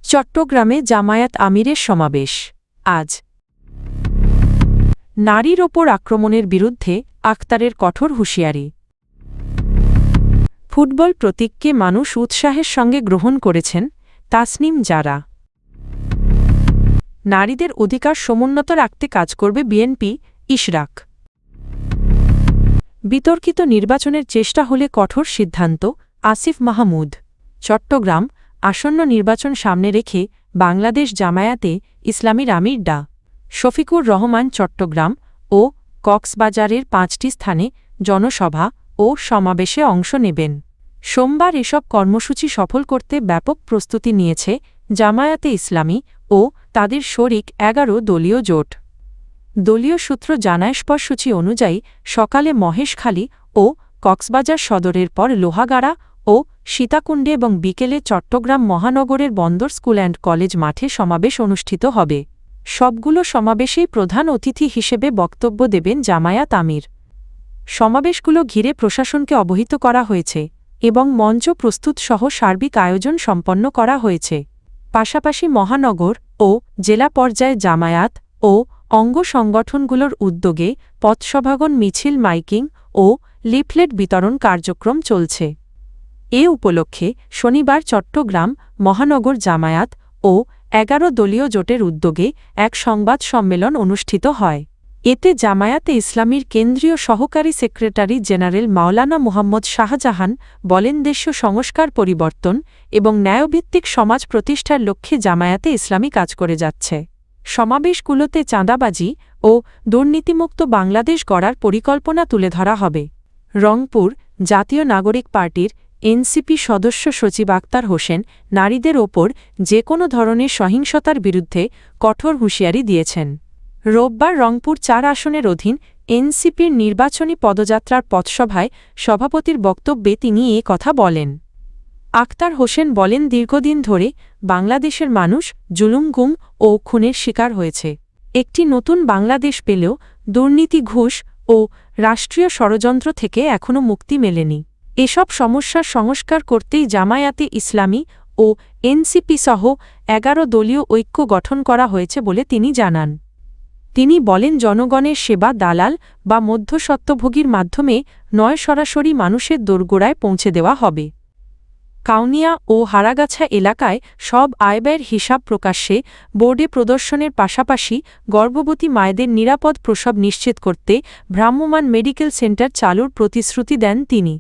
চট্টগ্রামে জামায়াত আমিরের সমাবেশ আজ। নারীর ওপর আক্রমণের বিরুদ্ধে আখতারের কঠোর হুঁশিয়ারি। ফুটবল প্রতীককে মানুষ উৎসাহের সঙ্গে গ্রহণ করেছেন, তাসনিম জারা। নারীদের অধিকার সমুন্নত রাখতে কাজ করবে বিএনপি, ইশরাক। বিতর্কিত নির্বাচনের চেষ্টা হলে কঠোর সিদ্ধান্ত, আসিফ মাহমুদ। চট্টগ্রাম আসন্ন নির্বাচন সামনে রেখে বাংলাদেশ জামায়াতে ইসলামীর আমির ডা শফিকুর রহমান চট্টগ্রাম ও কক্সবাজারের ৫টি স্থানে জনসভা ও সমাবেশে অংশ নেবেন। সোমবার এসব কর্মসূচি সফল করতে ব্যাপক প্রস্তুতি নিয়েছে জামায়াতে ইসলামী ও তাদের শরিক ১১ দলীয় জোট। দলীয় সূত্র জানায়, সূচি অনুযায়ী সকালে মহেশখালী ও কক্সবাজার সদরের পর লোহাগাড়া ও সীতাকুণ্ডে এবং বিকেলে চট্টগ্রাম মহানগরের বন্দর স্কুল অ্যান্ড কলেজ মাঠে সমাবেশ অনুষ্ঠিত হবে। সবগুলো সমাবেশেই প্রধান অতিথি হিসেবে বক্তব্য দেবেন জামায়াত আমির। সমাবেশগুলো ঘিরে প্রশাসনকে অবহিত করা হয়েছে এবং মঞ্চ প্রস্তুতসহ সার্বিক আয়োজন সম্পন্ন করা হয়েছে। পাশাপাশি মহানগর ও জেলা পর্যায়ে জামায়াত ও অঙ্গ সংগঠনগুলোর উদ্যোগে পথসভাগণ মিছিল, মাইকিং ও লিফলেট বিতরণ কার্যক্রম চলছে। এ উপলক্ষে শনিবার চট্টগ্রাম মহানগর জামায়াত ও ১১ দলীয় জোটের উদ্যোগে এক সংবাদ সম্মেলন অনুষ্ঠিত হয়। এতে জামায়াতে ইসলামীর কেন্দ্রীয় সহকারী সেক্রেটারি জেনারেল মাওলানা মুহাম্মদ শাহজাহান বলেন, দেশীয় সংস্কার পরিবর্তন এবং ন্যায়ভিত্তিক সমাজ প্রতিষ্ঠার লক্ষ্যে জামায়াতে ইসলামী কাজ করে যাচ্ছে। সমাবেশগুলোতে চাঁদাবাজি ও দুর্নীতিমুক্ত বাংলাদেশ গড়ার পরিকল্পনা তুলে ধরা হবে। রংপুর জাতীয় নাগরিক পার্টির এনসিপি সদস্য সচিব আক্তার হোসেন নারীদের ওপর যে কোনো ধরনের সহিংসতার বিরুদ্ধে কঠোর হুঁশিয়ারি দিয়েছেন। রোববার রংপুর ৪ আসনের অধীন এনসিপির নির্বাচনী পদযাত্রার পথসভায় সভাপতির বক্তব্যে তিনি এ কথা বলেন। আক্তার হোসেন বলেন, দীর্ঘদিন ধরে বাংলাদেশের মানুষ জুলুম, গুম ও খুনের শিকার হয়েছে। একটি নতুন বাংলাদেশ পেলেও দুর্নীতি, ঘুষ ও রাষ্ট্রীয় ষড়যন্ত্র থেকে এখনও মুক্তি মেলেনি। এসব সমস্যার সংস্কার করতেই জামায়াতে ইসলামী ও এনসিপি সহ ১১ দলীয় ঐক্য গঠন করা হয়েছে বলে তিনি জানান। তিনি বলেন, জনগণের সেবা দালাল বা মধ্যস্বত্বভোগীর মাধ্যমে নয়, সরাসরি মানুষের দোরগোড়ায় পৌঁছে দেওয়া হবে। কাউনিয়া ও হারাগাছা এলাকায় সব আয়ব্যয়ের হিসাব প্রকাশ্যে বোর্ডে প্রদর্শনের পাশাপাশি গর্ভবতী মায়েদের নিরাপদ প্রসব নিশ্চিত করতে ভ্রাম্যমাণ মেডিকেল সেন্টার চালুর প্রতিশ্রুতি দেন তিনি।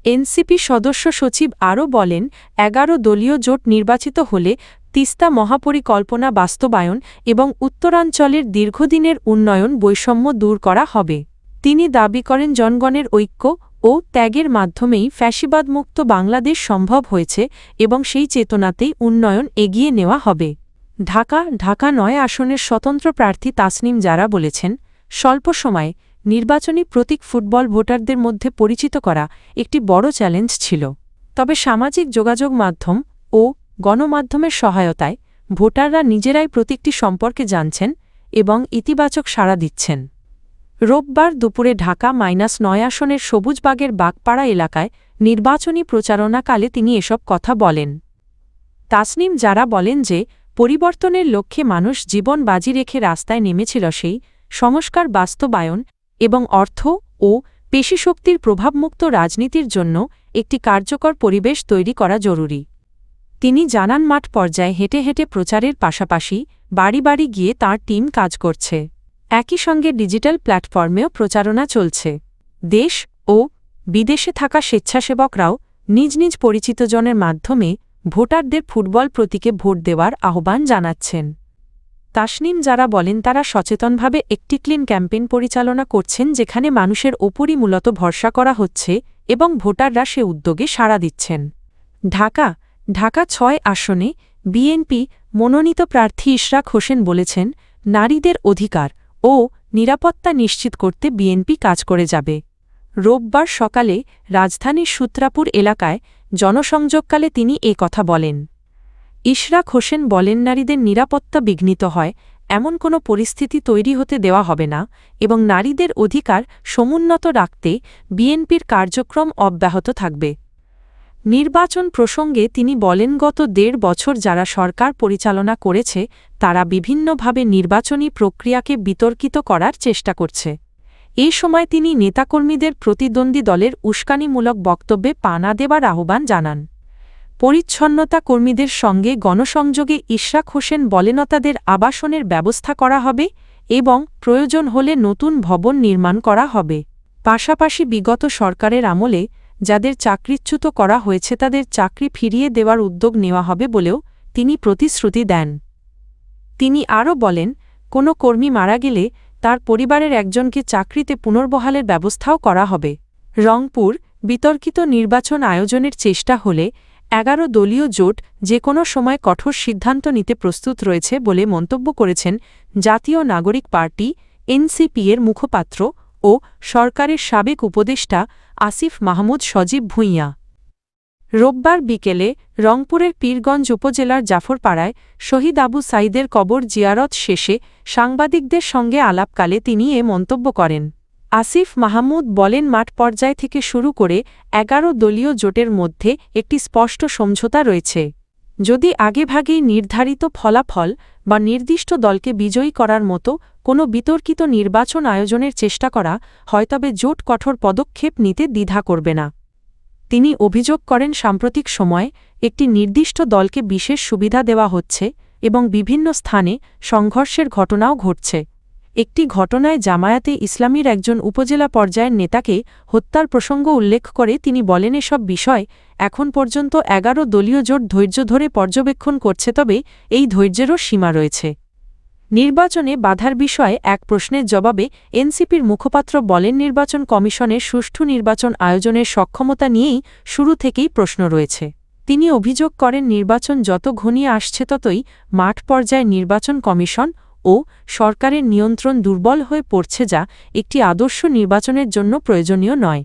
এনসিপি সদস্য সচিব আরও বলেন, ১১ দলীয় জোট নির্বাচিত হলে তিস্তা মহাপরিকল্পনা বাস্তবায়ন এবং উত্তরাঞ্চলের দীর্ঘদিনের উন্নয়ন বৈষম্য দূর করা হবে। তিনি দাবি করেন, জনগণের ঐক্য ও ত্যাগের মাধ্যমেই ফ্যাসিবাদমুক্ত বাংলাদেশ সম্ভব হয়েছে এবং সেই চেতনাতেই উন্নয়ন এগিয়ে নেওয়া হবে। ঢাকা ৯ আসনের স্বতন্ত্র প্রার্থী তাসনিম জারা বলেছেন, স্বল্প সময়ে নির্বাচনী প্রতীক ফুটবল ভোটারদের মধ্যে পরিচিত করা একটি বড় চ্যালেঞ্জ ছিল। তবে সামাজিক যোগাযোগ মাধ্যম ও গণমাধ্যমের সহায়তায় ভোটাররা নিজেরাই প্রতীকটি সম্পর্কে জানছেন এবং ইতিবাচক সাড়া দিচ্ছেন। রোববার দুপুরে ঢাকা -৯ আসনের সবুজবাগের বাগপাড়া এলাকায় নির্বাচনী প্রচারণাকালে তিনি এসব কথা বলেন। তাসনিম জারা বলেন যে, পরিবর্তনের লক্ষ্যে মানুষ জীবন বাজি রেখে রাস্তায় নেমেছিল, সেই সংস্কার বাস্তবায়ন এবং অর্থ ও পেশিশক্তির প্রভাবমুক্ত রাজনীতির জন্য একটি কার্যকর পরিবেশ তৈরি করা জরুরি। তিনি জানান, মাঠ পর্যায়ে হেঁটে হেঁটে প্রচারের পাশাপাশি বাড়ি বাড়ি গিয়ে তাঁর টিম কাজ করছে। একই সঙ্গে ডিজিটাল প্ল্যাটফর্মেও প্রচারণা চলছে। দেশ ও বিদেশে থাকা স্বেচ্ছাসেবকরাও নিজ নিজ পরিচিতজনের মাধ্যমে ভোটারদের ফুটবল প্রতীকে ভোট দেওয়ার আহ্বান জানাচ্ছেন। তাসনিম জারা বলেন, তারা সচেতনভাবে একটি ক্লিন ক্যাম্পেইন পরিচালনা করছেন, যেখানে মানুষের ওপরই মূলত ভরসা করা হচ্ছে এবং ভোটাররা সে উদ্যোগে সাড়া দিচ্ছেন। ঢাকা ৬ আসনে বিএনপি মনোনীত প্রার্থী ইশরাক হোসেন বলেছেন, নারীদের অধিকার ও নিরাপত্তা নিশ্চিত করতে বিএনপি কাজ করে যাবে। রোববার সকালে রাজধানীর সূত্রাপুর এলাকায় জনসংযোগকালে তিনি এ কথা বলেন। ইশরাক হোসেন বলেন, নারীদের নিরাপত্তা বিঘ্নিত হয় এমন কোনো পরিস্থিতি তৈরি হতে দেওয়া হবে না এবং নারীদের অধিকার সমুন্নত রাখতে বিএনপির কার্যক্রম অব্যাহত থাকবে। নির্বাচন প্রসঙ্গে তিনি বলেন, গত ১.৫ বছর যারা সরকার পরিচালনা করেছে তারা বিভিন্নভাবে নির্বাচনী প্রক্রিয়াকে বিতর্কিত করার চেষ্টা করছে। এই সময় তিনি নেতাকর্মীদের প্রতিদ্বন্দ্বী দলের উস্কানিমূলক বক্তব্যে পা না দেবার আহ্বান জানান। পরিচ্ছন্নতা কর্মীদের সঙ্গে গণসংযোগে ইশরাক হোসেন বলেন, তাদের আবাসনের ব্যবস্থা করা হবে এবং প্রয়োজন হলে নতুন ভবন নির্মাণ করা হবে। পাশাপাশি বিগত সরকারের আমলে যাদের চাকরিচ্যুত করা হয়েছে তাদের চাকরি ফিরিয়ে দেওয়ার উদ্যোগ নেওয়া হবে বলেও তিনি প্রতিশ্রুতি দেন। তিনি আরও বলেন, কোনো কর্মী মারা গেলে তার পরিবারের একজনকে চাকরিতে পুনর্বহালের ব্যবস্থাও করা হবে। রংপুর বিতর্কিত নির্বাচন আয়োজনের চেষ্টা হলে ১১ দলীয় জোট যে কোনো সময় কঠোর সিদ্ধান্ত নিতে প্রস্তুত রয়েছে বলে মন্তব্য করেছেন জাতীয় নাগরিক পার্টি এনসিপি-এর মুখপাত্র ও সরকারের সাবেক উপদেষ্টা আসিফ মাহমুদ সজীব ভূঁইয়া। রোববার বিকেলে রংপুরের পীরগঞ্জ উপজেলার জাফরপাড়ায় শহীদ আবু সাঈদের কবর জিয়ারত শেষে সাংবাদিকদের সঙ্গে আলাপকালে তিনি এ মন্তব্য করেন। আসিফ মাহমুদ বলেন, মাঠ পর্যায় থেকে শুরু করে ১১ দলীয় জোটের মধ্যে একটি স্পষ্ট সমঝোতা রয়েছে। যদি আগেভাগেই নির্ধারিত ফলাফল বা নির্দিষ্ট দলকে বিজয়ী করার মতো কোনো বিতর্কিত নির্বাচন আয়োজনের চেষ্টা করা হয় তবে জোট কঠোর পদক্ষেপ নিতে দ্বিধা করবে না। তিনি অভিযোগ করেন, সাম্প্রতিক সময়ে একটি নির্দিষ্ট দলকে বিশেষ সুবিধা দেওয়া হচ্ছে এবং বিভিন্ন স্থানে সংঘর্ষের ঘটনাও ঘটছে। একটি ঘটনায় জামায়াতে ইসলামীর একজন উপজেলা পর্যায়ের নেতাকে হত্যার প্রসঙ্গ উল্লেখ করে তিনি বলেন, এসব বিষয় এখন পর্যন্ত ১১ দলীয় জোট ধৈর্য ধরে পর্যবেক্ষণ করছে, তবে এই ধৈর্যেরও সীমা রয়েছে। নির্বাচনে বাধার বিষয়ে এক প্রশ্নের জবাবে এনসিপির মুখপাত্র বলেন, নির্বাচন কমিশনের সুষ্ঠু নির্বাচন আয়োজনের সক্ষমতা নিয়েই শুরু থেকেই প্রশ্ন রয়েছে। তিনি অভিযোগ করেন, নির্বাচন যত ঘনিয়ে আসছে ততই মাঠ পর্যায়ে নির্বাচন কমিশন ও সরকারের নিয়ন্ত্রণ দুর্বল হয়ে পড়ছে, যা একটি আদর্শ নির্বাচনের জন্য প্রয়োজনীয় নয়।